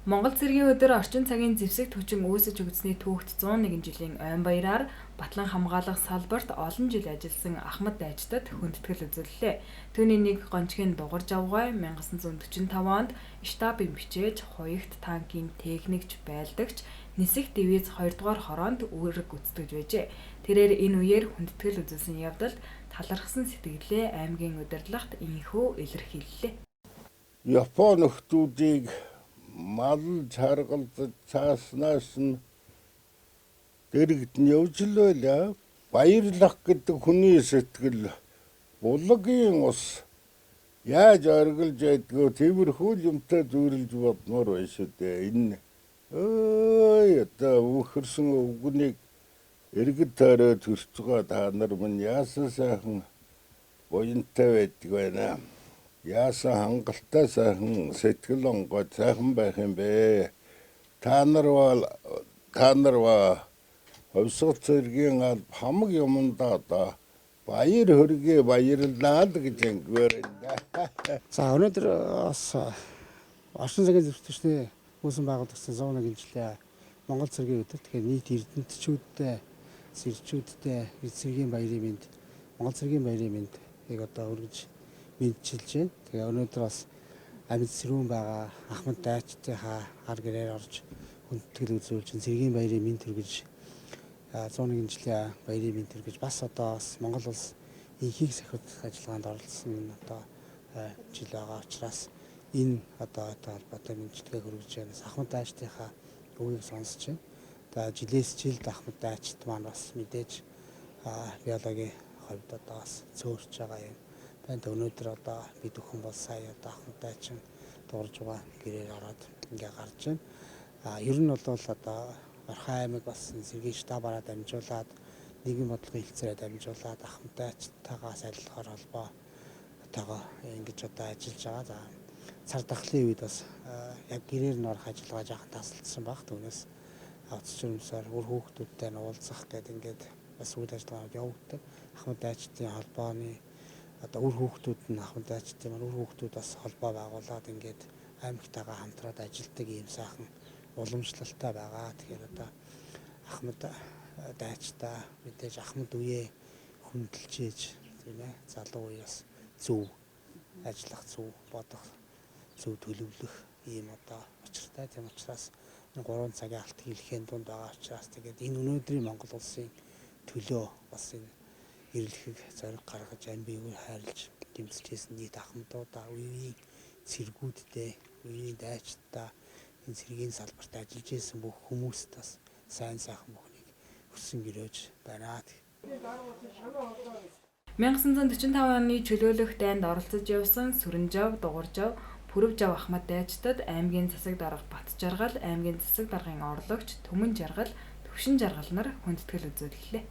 Монгол цэргийн өдөр орчин цагийн зэвсэгт хүчин үүсэж өгсөний түүхт 101 жилийн ойн баяраар Батлан хамгаалах салбарт олон жил ажилласан Ахмад дайчдад хүндэтгэл үзүүллээ. Түүний нэг гончгийн дугарж авгай 1945 онд штабын бичээж, хуягт танкийн техникч, байлдагч, нисэх дивиз 2 дугаар хороонд үүрэг гүйцэтгэж байжээ. Тэрээр энэ үеэр хүндэтгэл үзүүлсэн явдалд талархсан сэтгэлээ аймгийн удирдлагт инхүү илэрхийллээ. Япон нөхдүүдийг мал чаргалдаж цааснаас нь дэрэгд нь явж л байлаа. Баярлах гэдэг хүний сэтгэл булгийн ус яаж оргилж байдгөө тиймэрхүү юмтай зүйрлж бодмоор байна шүү дээ. Энэ одоо үхэрсэн өвгнийг эргэж тойроод төрч байгаа та нар минь яасан сайхан буянтай байдаг байна. Яасан хангалттай сайхан сэтгэл онгой сайхан байх юм бэ? Та нар ба хувьсгал цэргийн алба хамаг юмдаа одоо баяр хөргөө баярлалаа л гэж ангивэр энэ. За өнөөдөр бас орчин цагийн зэвсэгчний үүсэн байгуулагдсан 101 жилийн Монгол цэргийн өдөр. Тэгэхээр нийт эрдэмтчүүдтэй, сэржүүдтэй цэргийн баярын мэнд, Монгол цэргийн баярын мэндийг одоо өргөж мэдчилж байна. Тэгээ өнөөдөр бас амьд сэрүүн байгаа Ахмад дайчдынхаа хар гэрээр орж хүндэтгэл үзүүлж цэргийн баярын мэнд хүргэж 101 жилийн баярын мэнд хүргэж бас одоо бас Монгол улс инхийг сахиулах ажиллагаанд оролцсон одоо жил байгаа учраас энэ одоо холбоотой мэдчилгээ хүргэж байна. Ахмад дайчдынхаа үгийг сонсож байна. За жилээс жилд Ахмад дайчд маань бас мэдээж биологийн хувьд одоо бас цөөрч байгаа юм. Өнөөдөр одоо бид бүхэн бол сая одоо Ахмад дайчин дуурж байгаа гэрээр ороод ингээ гарч байна. Ер нь бол одоо Орхон аймаг бас цэргийн штабаараа дамжуулаад нийгэм бодлогын хэлцээрээ дамжуулаад Ахмад дайчтайгаа сайжруулахаар холбоотойгоо ингэж одоо ажиллаж байгаа. За цар тахлын үед бас яг гэрээр нь орох ажиллагаа жаахан тасалдсан баг. Түүнээс авц жирэмсээр үр хүүхдүүдтэй нь уулзах гэдэг ингээд бас үйл ажиллагаанд явагддаг. Ахмад дайчдын холбооны одоо үр хүүхдүүд нь Ахмад дайчдын үр хүүхдүүд бас холбоо байгуулад ингээд аймагтайгаа хамтраад ажилладаг ийм сайхан уламжлалтай байгаа. Тэгэхээр одоо Ахмад дайчдаа мэдээж Ахмад үеэ хүндэлжээж тийм ээ залуу үеэс зөв ажиллах, зөв бодох, зөв төлөвлөх ийм одоо учиртай. Тийм учраас 3 цагийн алт хийлэхийн дунд байгаа учраас тэгээд энэ өнөөдрийн Монгол улсын төлөө бас энэ ирлэхийг зориг гаргаж амбигүй хайрлж дэмжижсэн нийт ахмадуудаа үеийн цэргүүдтэй, үеийн дайчдаа энэ цэргийн салбарт ажиллаж исэн бүх хүмүүст бас сайн сайхан бүхнийг хүссэн гэрөөж байна. 1945 оны чөлөөлөх дайнд оролцож явсан Сүрэнжав, Дугуйжав, Пүрэвжав Ахмад дайчдад аймгийн засаг дарга Бат жаргал, аймгийн засаг даргын орлогч Түмэн жаргал, Төвшин жаргал нар хүндэтгэл үзүүллээ.